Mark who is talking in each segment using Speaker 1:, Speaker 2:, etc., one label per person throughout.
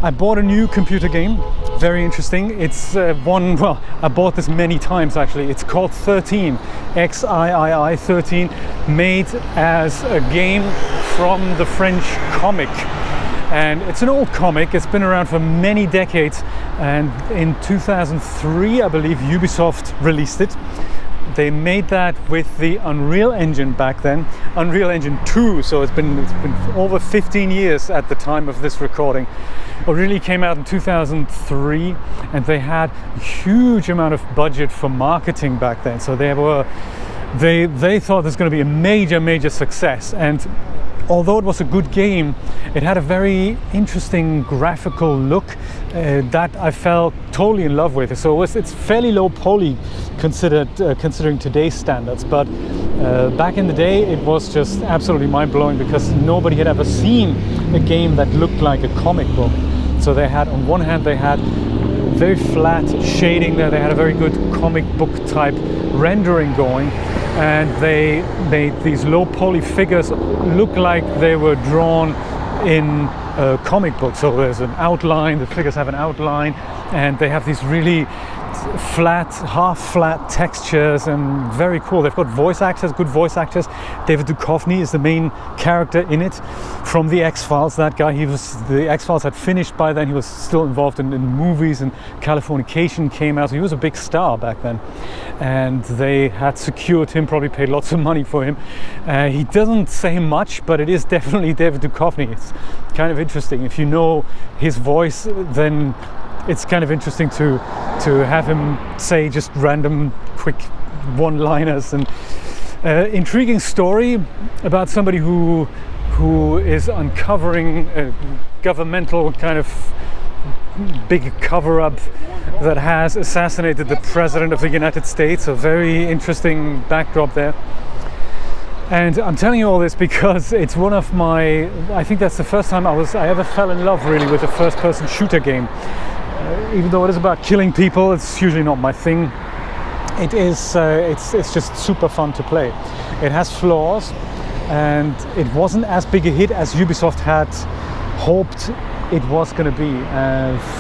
Speaker 1: I bought a new computer game, very interesting. It's well, I bought this many times actually. It's called XIII, XIII 13, made as a game from the French comic. And it's an old comic, it's been around for many decades, and in 2003 I believe Ubisoft released it. They made that with the Unreal Engine back then, Unreal Engine 2, so it's been over 15 years at the time of this recording. It really came out in 2003, and they had a huge amount of budget for marketing back then, so they thought this was going to be a major success. And although it was a good game, it had a very interesting graphical look that I fell totally in love with. So it's fairly low poly considering today's standards, but back in the day it was just absolutely mind-blowing because nobody had ever seen a game that looked like a comic book. So they had, on one hand, they had very flat shading there, they had a very good comic book type rendering going, and they made these low poly figures look like they were drawn in a comic book. So there's an outline, the figures have an outline, and they have these really flat, half-flat textures, and very cool. They've got voice actors, good voice actors. David Duchovny is the main character in it from the X-Files. That guy, the X-Files had finished by then. He was still involved in movies, and Californication came out. So he was a big star back then, and they had secured him, probably paid lots of money for him. He doesn't say much, but it is definitely David Duchovny. It's kind of interesting. If you know his voice, then it's kind of interesting to have him say just random quick one-liners. And intriguing story about somebody who is uncovering a governmental kind of big cover-up that has assassinated the President of the United States. A very interesting backdrop there. And I'm telling you all this because it's one of my, I think that's the first time I ever fell in love really with a first-person shooter game. Even though it is about killing people, it's usually not my thing. It is, it's just super fun to play. It has flaws, and it wasn't as big a hit as Ubisoft had hoped it was going to be.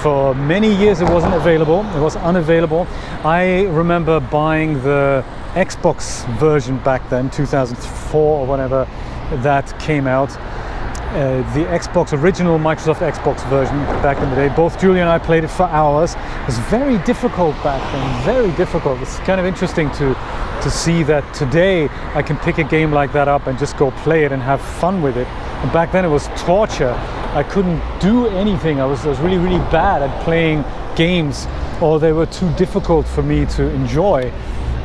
Speaker 1: For many years it wasn't available, it was unavailable. I remember buying the Xbox version back then, 2004 or whatever that came out. The Xbox, original Microsoft Xbox version back in the day. Both Julia and I played it for hours. It was very difficult back then, very difficult. It's kind of interesting to see that today I can pick a game like that up and just go play it and have fun with it. And back then it was torture. I couldn't do anything. I was really, really bad at playing games, or they were too difficult for me to enjoy,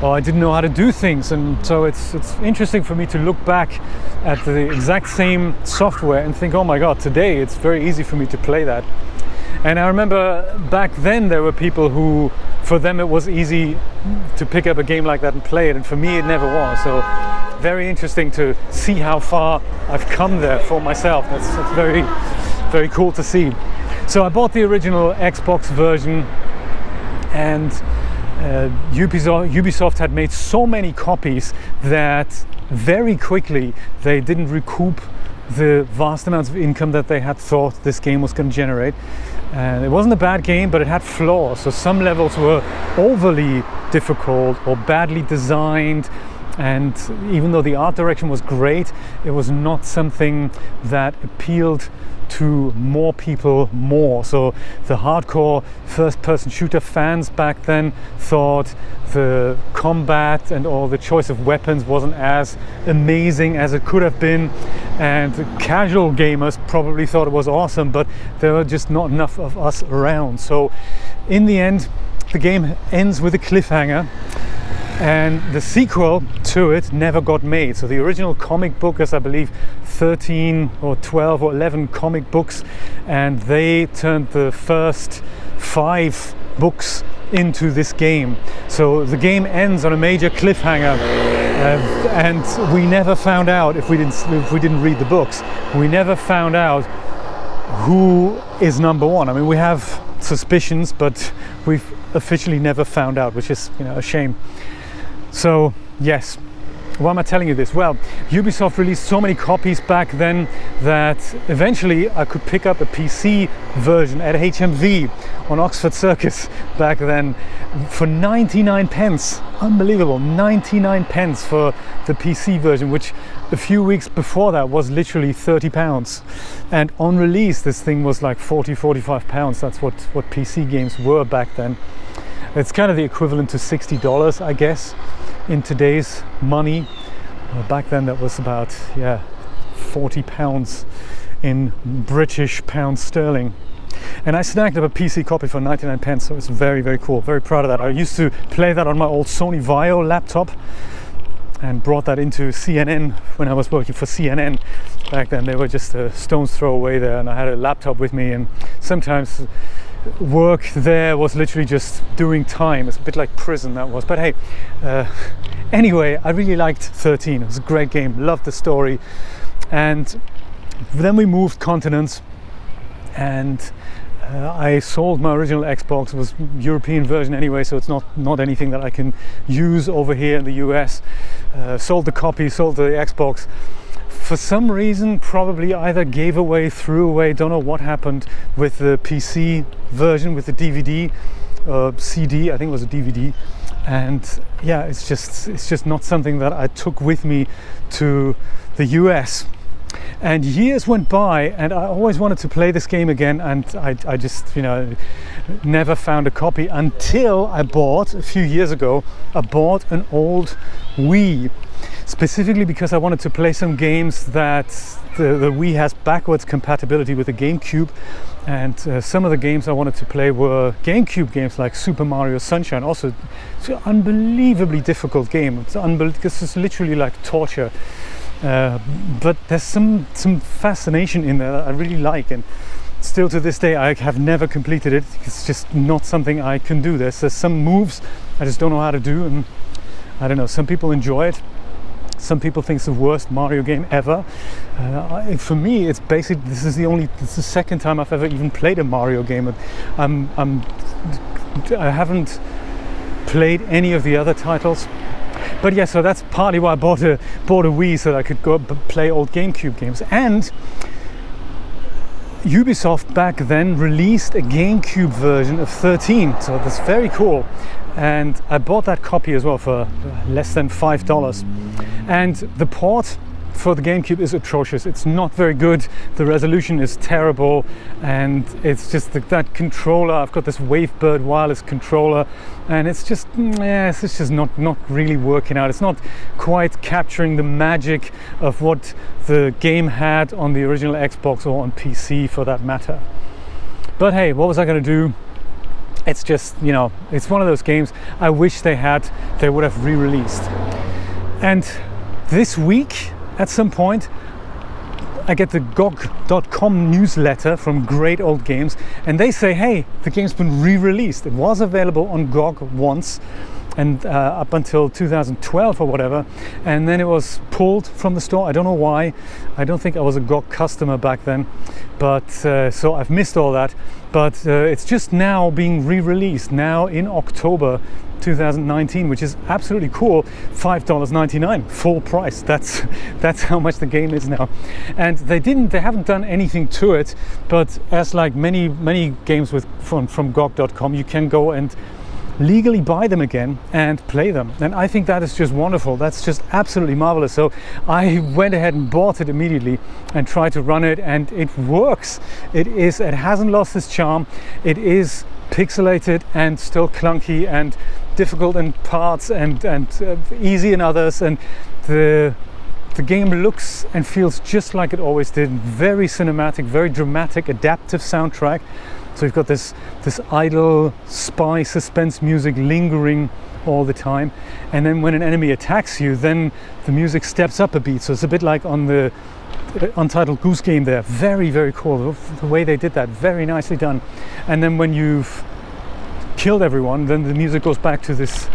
Speaker 1: or I didn't know how to do things. And so it's interesting for me to look back at the exact same software and think, oh my god, today it's very easy for me to play that. And I remember back then there were people who, for them it was easy to pick up a game like that and play it, and for me it never was. So very interesting to see how far I've come there for myself. That's very, very cool to see. So I bought the original Xbox version, and Ubisoft had made so many copies that very quickly they didn't recoup the vast amounts of income that they had thought this game was going to generate. And it wasn't a bad game, but it had flaws. So some levels were overly difficult or badly designed, and even though the art direction was great, it was not something that appealed to more people more. So the hardcore first-person shooter fans back then thought the combat and all the choice of weapons wasn't as amazing as it could have been, and the casual gamers probably thought it was awesome, but there were just not enough of us around. So in the end, the game ends with a cliffhanger, and the sequel to it never got made. So the original comic book is, I believe, 13 or 12 or 11 comic books, and they turned the first 5 books into this game. So the game ends on a major cliffhanger, and we never found out, if we didn't read the books, we never found out who is number one. I mean, we have suspicions, but we've officially never found out, which is, a shame. So yes, why am I telling you this? Well, Ubisoft released so many copies back then that eventually I could pick up a PC version at HMV on Oxford Circus back then for 99 pence. Unbelievable, 99 pence for the PC version, which a few weeks before that was literally £30. And on release, this thing was like £40–45. That's what PC games were back then. It's kind of the equivalent to $60, I guess, in today's money. Back then that was about, yeah, £40 in British pounds sterling. And I snagged up a PC copy for 99 pence, so it's very, very cool. Very proud of that. I used to play that on my old Sony Vaio laptop and brought that into CNN when I was working for CNN. Back then they were just a stone's throw away there, and I had a laptop with me, and sometimes work there was literally just doing time. It's a bit like prison, that was. But hey, anyway, I really liked 13. It was a great game, loved the story. And then we moved continents, and I sold my original Xbox. It was European version anyway, so it's not anything that I can use over here in the US. Sold the copy, sold the Xbox. For some reason, probably either gave away, threw away, don't know what happened with the PC version, with the DVD, CD, I think it was a DVD. And yeah, it's just not something that I took with me to the US. And years went by, and I always wanted to play this game again, and I just, you know, never found a copy until I bought, a few years ago, I bought an old Wii. Specifically because I wanted to play some games that the Wii has backwards compatibility with the GameCube, and some of the games I wanted to play were GameCube games like Super Mario Sunshine. Also, it's an unbelievably difficult game. This is literally like torture. But there's some fascination in there that I really like, and still to this day I have never completed it. It's just not something I can do. There's some moves I just don't know how to do, and I don't know, some people enjoy it. Some people think it's the worst Mario game ever. For me, it's basically, this is the second time I've ever even played a Mario game. I haven't played any of the other titles. But yeah, so that's partly why I bought a Wii, so that I could go play old GameCube games. And Ubisoft back then released a GameCube version of 13, so that's very cool. And I bought that copy as well for less than $5. And the port for the GameCube is atrocious. It's not very good. The resolution is terrible, and it's just that controller. I've got this Wavebird wireless controller, and it's just, yeah, it's just not really working out. It's not quite capturing the magic of what the game had on the original Xbox or on PC for that matter. But hey, what was I going to do? It's just, you know, it's one of those games I wish they would have re-released. And this week, at some point, I get the GOG.com newsletter from Great Old Games, and they say, hey, the game's been re-released. It was available on GOG once, and up until 2012 or whatever, and then it was pulled from the store. I don't know why. I don't think I was a GOG customer back then, but so I've missed all that. But it's just now being re-released now in October 2019, which is absolutely cool. $5.99 full price. That's how much the game is now. And they haven't done anything to it, but as like many games from GOG.com, you can go and legally buy them again and play them, and I think that is just wonderful. That's just absolutely marvelous. So I went ahead and bought it immediately and tried to run it, and it works. It hasn't lost its charm. It is pixelated and still clunky and difficult in parts and easy in others, and the game looks and feels just like it always did. Very cinematic, very dramatic, adaptive soundtrack. So you've got this idle spy suspense music lingering all the time, and then when an enemy attacks you, then the music steps up a beat. So it's a bit like on the Untitled Goose Game there. Very, very cool. The way they did that, very nicely done. And then when you've killed everyone, then the music goes back to this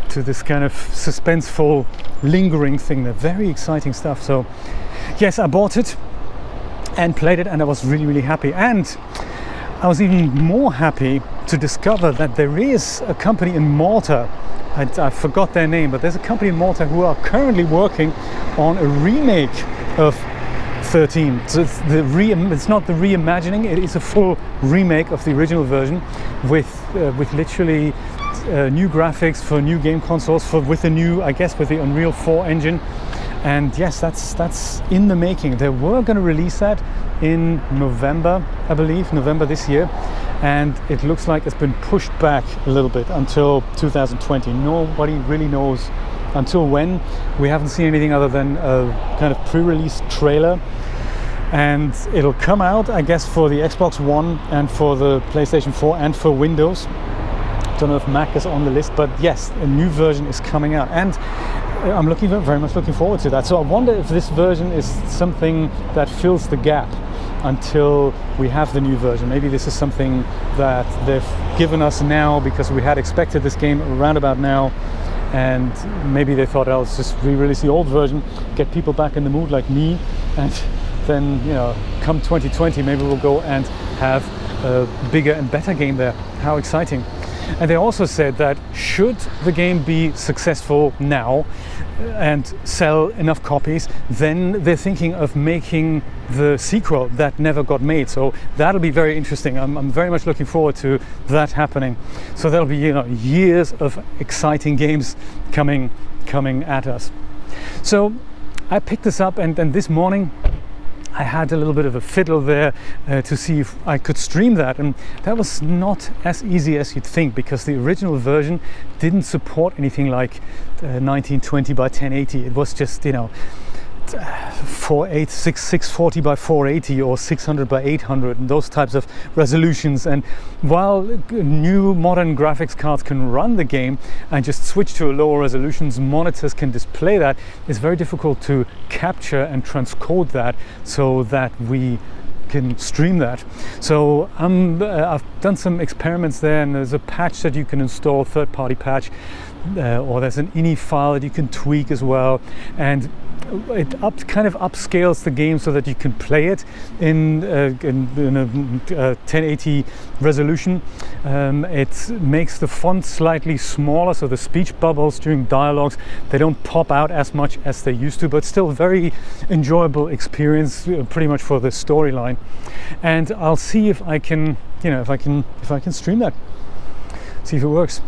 Speaker 1: kind of suspenseful, lingering thing. They're very exciting stuff. So yes, I bought it and played it, and I was really, really happy. And I was even more happy to discover that there is a company in Malta, I forgot their name, but there's a company in Malta who are currently working on a remake of 13. So it's not the reimagining, it is a full remake of the original version with literally new graphics for new game consoles, with the new, I guess, with the Unreal 4 engine. And yes, that's in the making. They were going to release that in November, I believe, November this year, and it looks like it's been pushed back a little bit until 2020. Nobody really knows until when. We haven't seen anything other than a kind of pre-release trailer, and it'll come out, I guess, for the Xbox One and for the PlayStation 4 and for Windows. Don't know if Mac is on the list, but yes, a new version is coming out, and I'm very much looking forward to that. So I wonder if this version is something that fills the gap until we have the new version. Maybe this is something that they've given us now because we had expected this game around about now, and maybe they thought, oh, let's just re-release the old version, get people back in the mood like me, and then, you know, come 2020, maybe we'll go and have a bigger and better game there. How exciting. And they also said that should the game be successful now and sell enough copies, then they're thinking of making the sequel that never got made. So that'll be very interesting. I'm very much looking forward to that happening. So there'll be, you know, years of exciting games coming at us. So I picked this up, and this morning I had a little bit of a fiddle there to see if I could stream that, and that was not as easy as you'd think, because the original version didn't support anything like 1920 by 1080. It was just, you know, 640 by 480 or 600 by 800 and those types of resolutions. And while new modern graphics cards can run the game and just switch to a lower resolutions, monitors can display that, it's very difficult to capture and transcode that so that we can stream that. So I've done some experiments there, and there's a patch that you can install, third-party patch, or there's an ini file that you can tweak as well, and it kind of upscales the game so that you can play it in a 1080 resolution. It makes the font slightly smaller, so the speech bubbles during dialogues, they don't pop out as much as they used to, but still very enjoyable experience, pretty much for the storyline. And I'll see if I can, you know, if I can stream that, see if it works.